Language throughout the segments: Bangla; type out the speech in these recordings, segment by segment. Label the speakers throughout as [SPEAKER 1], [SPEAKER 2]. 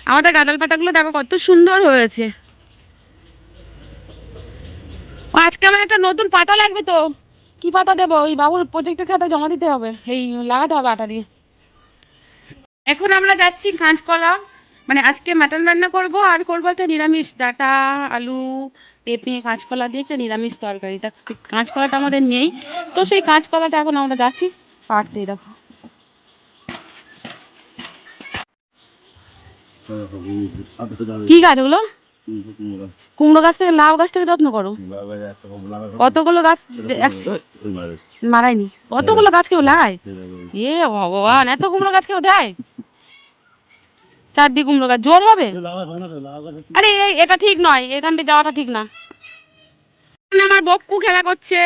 [SPEAKER 1] আমাদের গাঁদাল পাতাগুলো দেখো কত সুন্দর হয়েছে। আজকে আমার একটা নতুন পাতা লাগবে, তো কি পাতা দেবো? ওই বাবুর প্রজেক্টের খাতা জমা দিতে হবে, এই লাগাতে হবে আটা দিয়ে। এখন আমরা যাচ্ছি কাঁচকলা, মানে আজকে মাটন রান্না করব, আর করবো একটা নিরামিষ ডাঁটা আলু পেঁপে কাঁচকলা দিয়ে একটা নিরামিষ তরকারি। তা কাঁচকলাটা আমাদের নেই, তো সেই কাঁচকলাটা এখন আমরা যাচ্ছি পাড়তে। দেখো কি গাছ ওগুলো? কুমড়ো গাছ থেকে লাউ গাছটাকে যত্ন করো। কতগুলো গাছ মারাইনি, কতগুলো গাছ কেউ লাগায়? এ ভগবান, এত কুমড়ো গাছ কেউ দেয়? চারদিকে কুমড়ো গাছ, জোর হবে? আরে এটা ঠিক নয়, এখান থেকে যাওয়াটা ঠিক না। আমার বক্কু খেলা করছে।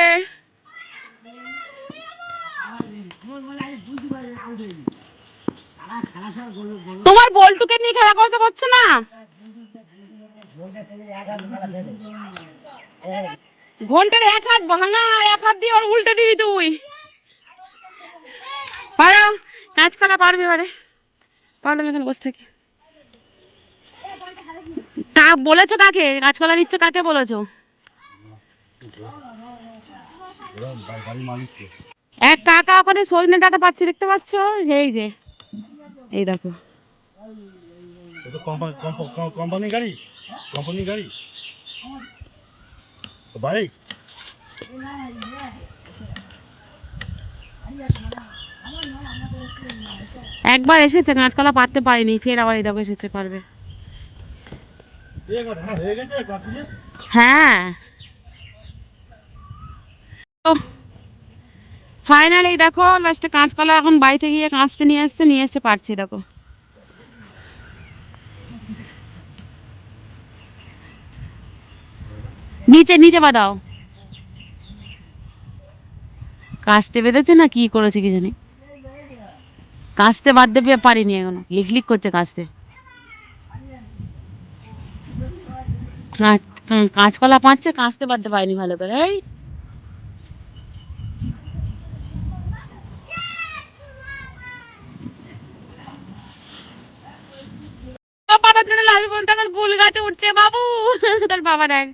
[SPEAKER 1] তোমার বল্টুকে নিয়ে খেলা করতে পারছে না? ঘন্টার এক হাত ভাঙা, এক হাত দিয়ে ওর উল্টে দিবি তুই। পারো, কাঁচকলা পারবে এবারে। পারলাম, এখানে বসে থাকি। তা বলেছো কাকে কাঁচকলা নিচ্ছ? কাকে বলেছো? এক কাকা ওখানে সজনে ডাঁটা পাচ্ছে, দেখতে পাচ্ছ? এই যে, এই দেখো। কোম্পানি গাড়ি, কোম্পানি গাড়ি বাইক। একবার এসেছে কাঁচকলা পারতে পারিনি, ফের আবার এই দেখো এসেছে, পারবে। হ্যাঁ, ফাইনালি দেখো লাস্টে কাঁচকলা এখন বাড়িতে গিয়ে কাঁচতে নিয়ে এসে পারছি। দেখো নিচে নিচে বাঁধাও। কাঁচতে বেঁধেছে না কি করেছে কি জানি, কাঁচতে বাঁধতে পারিনি, এখনো লিক করছে কাঁচতে। কাঁচকলা পাচ্ছে, কাঁচতে বাঁধতে পারিনি ভালো করে। এই পাতার জন্য লাল বোন তখন ফুল গাছে উঠছে বাবু। তোর বাবা দেখ,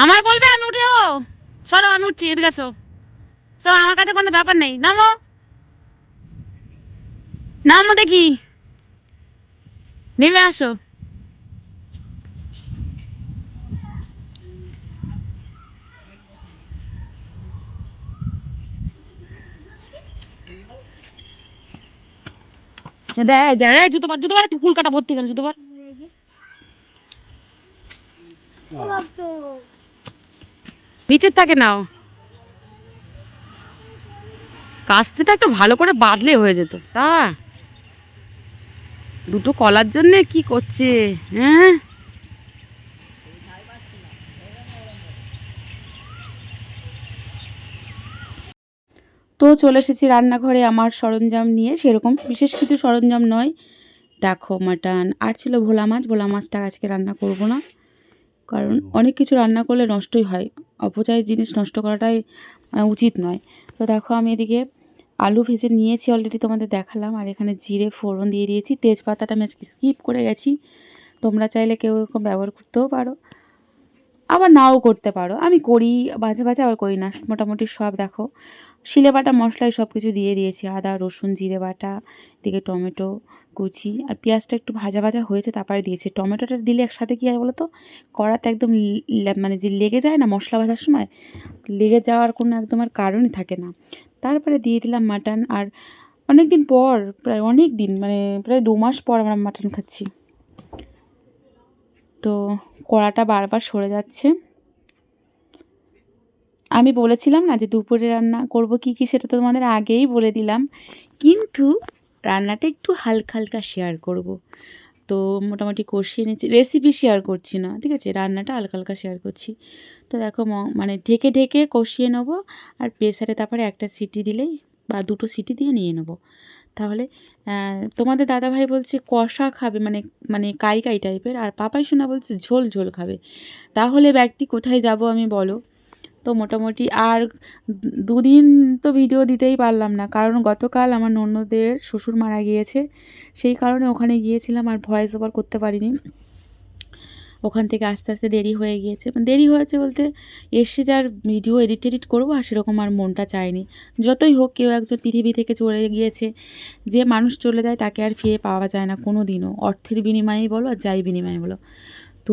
[SPEAKER 1] আমার বলবে আমি উঠে যাবো। সরো, আমি উঠছি, এদিকে এসো। সব আমার কাছে কোনো ব্যাপার নেই, নামো নামো দেখি, নেমে আসো। দেখ দেখ, জুতো বার একটু ফুল কাটা ভর্তি কেন, জুতো বার। নিচের থাকে নাও, কাস্তেটা একটু ভালো করে বাঁধলে হয়ে যেত। তা দুটো কলার জন্য কি করছে? হ্যাঁ, তো চলে এসেছি রান্নাঘরে আমার সরঞ্জাম নিয়ে, সেরকম বিশেষ কিছু সরঞ্জাম নয়। দেখো মাটন, আর ছিল ভোলা মাছ। ভোলা মাছটা আজকে রান্না করব না, কারণ অনেক কিছু রান্না করলে নষ্টই হয়, অপচয় জিনিস নষ্ট করাটাই উচিত নয়। তো দেখো আমি এদিকে আলু ভেজে নিয়েছি অলরেডি, তোমাদের দেখালাম। আর এখানে জিরে ফোড়ন দিয়ে দিয়েছি, তেজপাতাটা আমি আজকে স্কিপ করে গেছি। তোমরা চাইলে কেউ এরকম ব্যবহার করতেও পারো, আবার নাও করতে পারো। আমি করি মাঝে মাঝে, আবার করি না। মোটামুটি সব দেখো শিলে বাটা মশলায় সব কিছু দিয়ে দিয়েছি, আদা রসুন জিরে বাটা, দিকে টমেটো কুচি, আর পেঁয়াজটা একটু ভাজা ভাজা হয়েছে তারপরে দিয়েছি। টমেটোটা দিলে একসাথে কী হয় বলো তো, কড়াতে একদম মানে যে লেগে যায় না মশলা ভাজার সময়, লেগে যাওয়ার কোনো একদম আর কারণই থাকে না। তারপরে দিয়ে দিলাম মাটন। আর অনেক দিন পর, প্রায় অনেক দিন, মানে প্রায় 2 মাস পর আমরা মাটন খাচ্ছি। তো কড়াটা বারবার সরে যাচ্ছে। আমি বলেছিলাম না যে দুপুরে রান্না করব কী কী, সেটা তো তোমাদের আগেই বলে দিলাম, কিন্তু রান্নাটা একটু হালকা হালকা শেয়ার করব। তো মোটামুটি কষিয়ে নিচ্ছি, রেসিপি শেয়ার করছি না, ঠিক আছে, রান্নাটা হালকা হালকা শেয়ার করছি। তো দেখো মানে ঢেকে ঢেকে কষিয়ে নেবো, আর প্রেসারে তারপরে একটা সিটি দিলেই বা 2টো সিটি দিয়ে নিয়ে নেবো। তাহলে তোমাদের দাদাভাই বলছে কষা খাবে, মানে মানে কাই কাই টাইপের, আর পাপাই সোনা বলছে ঝোল ঝোল খাবে। তাহলে ব্যক্তি কোথায় যাব আমি বলো? তো মোটামুটি আর 2 দিন তো ভিডিও দিতেই পারলাম না, কারণ গতকাল আমার ননদের শ্বশুর মারা গিয়েছে, সেই কারণে ওখানে গিয়েছিলাম আর ভয়েস ওভার করতে পারিনি। ওখান থেকে আস্তে আস্তে দেরি হয়ে গিয়েছে, দেরি হয়েছে বলতে এসে যার ভিডিও এডিট করবো আর সেরকম আর মনটা চায়নি। যতই হোক, কেউ একজন পৃথিবী থেকে চলে গিয়েছে, যে মানুষ চলে যায় তাকে আর ফিরে পাওয়া যায় না কোনো দিনও, অর্থের বিনিময়েই বলো আর যাই বিনিময়ে বলো। তো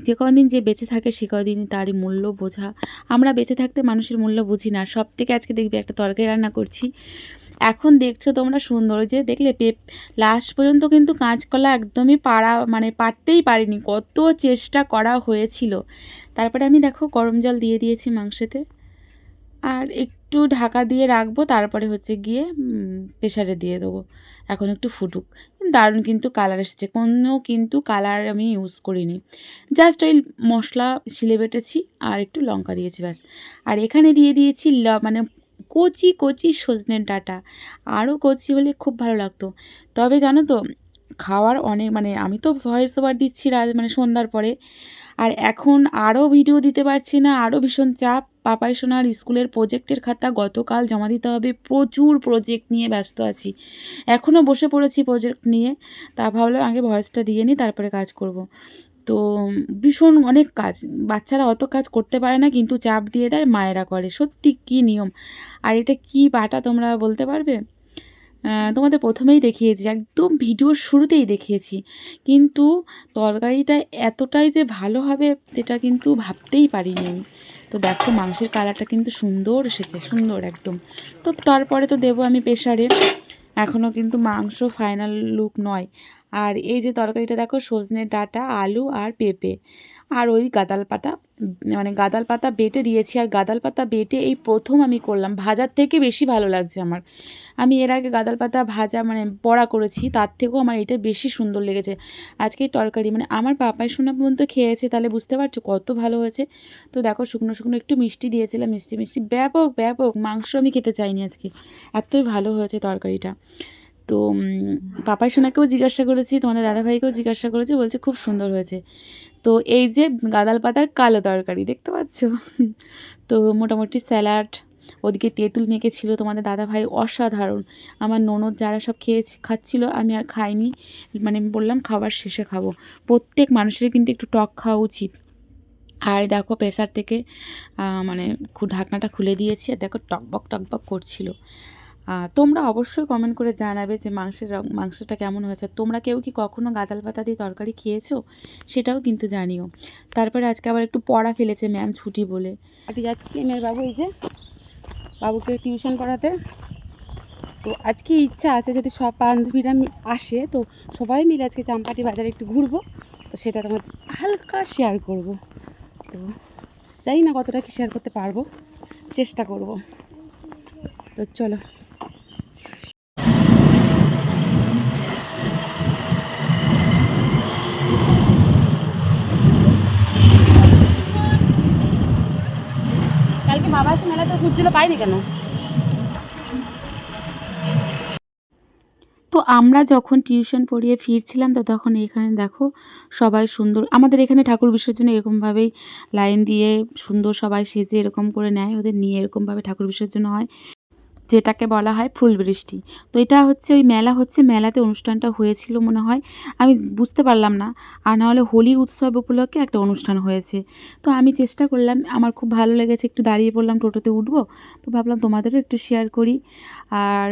[SPEAKER 1] যে কদিন যে বেঁচে থাকে সে কদিনই তারই মূল্য বোঝা। আমরা বেঁচে থাকতে মানুষের মূল্য বুঝি না। সব থেকে আজকে দেখবে একটা তরকারি রান্না করছি, এখন দেখছো তোমরা সুন্দর, যে দেখলে লাস্ট পর্যন্ত কিন্তু কাঁচকলা একদমই পারতেই পারিনি, কত চেষ্টা করা হয়েছিল। তারপরে আমি দেখো গরম জল দিয়ে দিয়েছি মাংসেতে, আর একটু ঢাকা দিয়ে রাখবো, তারপরে হচ্ছে গিয়ে প্রেশারে দিয়ে দেবো। এখন একটু ফুটুক। দারুণ কিন্তু কালার এসেছে, কোনো কিন্তু কালার আমি ইউজ করিনি, জাস্ট ওই মশলা শিলে বেটেছি আর একটু লঙ্কা দিয়েছি ব্যাস। আর এখানে দিয়ে দিয়েছি মানে কচি কচি সজনের ডাঁটা, আরও কচি হলে খুব ভালো লাগতো। তবে জানো তো, খাওয়ার অনেক আমি তো ভয়েস ওভার দিচ্ছি সন্ধ্যার পরে, আর এখন আরও ভিডিও দিতে পারছি না, আরও ভীষণ চাপ। পাপাই সোনার স্কুলের প্রজেক্টের খাতা গতকাল জমা দিতে হবে, প্রচুর প্রজেক্ট নিয়ে ব্যস্ত আছি, এখনও বসে পড়েছি প্রজেক্ট নিয়ে। তা ভাবলাম আগে ভয়েসটা দিয়ে নিই, তারপরে কাজ করব। তো ভীষণ অনেক কাজ, বাচ্চারা অত কাজ করতে পারে না, কিন্তু চাপ দিয়ে দেয়, মায়েরা করে, সত্যি কী নিয়ম। আর এটা কী বাটা তোমরা বলতে পারবে? তোমাদের প্রথমেই দেখিয়েছি, একদম ভিডিওর শুরুতেই দেখিয়েছি, কিন্তু তরকারিটা এতটাই যে ভালো হবে এটা কিন্তু ভাবতেই পারিনি আমি। তো দেখো মাংসের কালারটা কিন্তু সুন্দর এসেছে, সুন্দর একদম। তো তারপরে তো দেবো আমি প্রেশারে, এখনও কিন্তু মাংস ফাইনাল লুক নয়। আর এই যে তরকারিটা দেখো, সজনে ডাঁটা, আলু আর পেঁপে, আর ওই গাঁদাল পাতা, গাঁদাল পাতা বেটে দিয়েছি। আর গাঁদাল পাতা বেটে এই প্রথম আমি করলাম, ভাজার থেকে বেশি ভালো লাগছে আমার। আমি এর আগে গাঁদাল পাতা ভাজা বড়া করেছি, তার থেকেও আমার এটা বেশি সুন্দর লেগেছে। আজকে এই তরকারি আমার পাপাই সোনা পর্যন্ত খেয়েছে, তাহলে বুঝতে পারছো কত ভালো হয়েছে। তো দেখো শুকনো শুকনো একটু মিষ্টি দিয়েছিলাম, মিষ্টি মিষ্টি ব্যাপক ব্যাপক, মাংস আমি খেতে চাইনি আজকে, এতই ভালো হয়েছে তরকারিটা। তো পাপাই সোনাকেও জিজ্ঞাসা করেছি, তোমাদের দাদাভাইকেও জিজ্ঞাসা করেছি, বলছে খুব সুন্দর হয়েছে। তো এই যে গাঁদাল পাতার কালো তরকারি দেখতে পাচ্ছ। তো মোটামুটি স্যালাড, ওদিকে তেঁতুল মেখেছিল তোমাদের দাদাভাই, অসাধারণ। আমার ননদ যারা সব খাচ্ছিল, আমি আর খাইনি, বললাম খাবার শেষে খাবো। প্রত্যেক মানুষের কিন্তু একটু টক খাওয়া উচিত। আর দেখো প্রেসার থেকে ঢাকনাটা খুলে দিয়েছি, আর দেখো টকবক টকবক করছিল। তোমরা অবশ্যই কমেন্ট করে জানাবে যে মাংসটা কেমন হয়েছে। তোমরা কেউ কি কখনো গাঁদাল পাতা দিয়ে তরকারি খেয়েছো, সেটাও কিন্তু জানিও। তারপরে আজকে আবার একটু পড়া ফেলেছে ম্যাম ছুটি বলে, যাচ্ছি মেয়ের বাবু, এই যে বাবুকে টিউশন পড়াতে। তো আজকে ইচ্ছা আছে যদি সব বান্ধবীরা আসে, তো সবাই মিলে আজকে চাম্পাটি বাজারে একটু ঘুরবো, তো সেটা তোমার হালকা শেয়ার করব। তো জানি না কতটা কি শেয়ার করতে পারবো, চেষ্টা করব। তো চলো। কালকে বাবা এসে মেলাতে খুঁজছিল, পাইনি কেন? তো আমরা যখন টিউশন পড়িয়ে ফিরছিলাম, তো তখন এখানে দেখো সবাই সুন্দর, আমাদের এখানে ঠাকুর বিসর্জনে এরকমভাবেই লাইন দিয়ে সুন্দর সবাই সেজে এরকম করে নেয়, ওদের নিয়ে এরকমভাবে ঠাকুর বিসর্জন হয়, যেটাকে বলা হয় ফুল বৃষ্টি। তো এটা হচ্ছে ওই মেলা, হচ্ছে মেলাতে অনুষ্ঠানটা হয়েছিল মনে হয়, আমি বুঝতে পারলাম না, আর না হলে হোলি উৎসব উপলক্ষে একটা অনুষ্ঠান হয়েছে। তো আমি চেষ্টা করলাম, আমার খুব ভালো লেগেছে, একটু দাঁড়িয়ে পড়লাম, টোটোতে উঠবো, তো ভাবলাম তোমাদেরও একটু শেয়ার করি, আর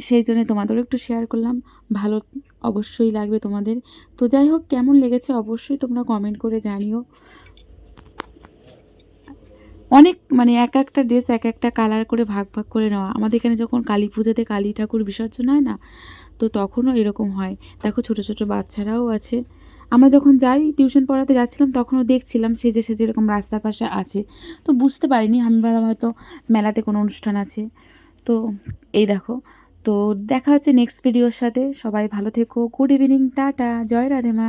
[SPEAKER 1] সেই জন্য তোমাদেরও একটু শেয়ার করলাম। ভালো অবশ্যই লাগবে তোমাদের। তো যাই হোক, কেমন লেগেছে অবশ্যই তোমরা কমেন্ট করে জানিও। অনেক এক একটা ড্রেস এক একটা কালার করে ভাগ ভাগ করে নেওয়া। আমাদের এখানে যখন কালী পুজোতে কালী ঠাকুর বিসর্জন হয় না, তো তখনও এরকম হয়। দেখো ছোট ছোট বাচ্চারাও আছে। আমরা যখন যাই টিউশন পড়াতে যাচ্ছিলাম, তখনও দেখছিলাম সেজে সেজে এরকম রাস্তার পাশে আছে, তো বুঝতে পারিনি, আমরা হয়তো মেলাতে কোনো অনুষ্ঠান আছে। তো এই দেখো, তো দেখা হচ্ছে নেক্সট ভিডিওর সাথে। সবাই ভালো থেকো, গুড ইভিনিং, টাটা, জয় রাধে মা।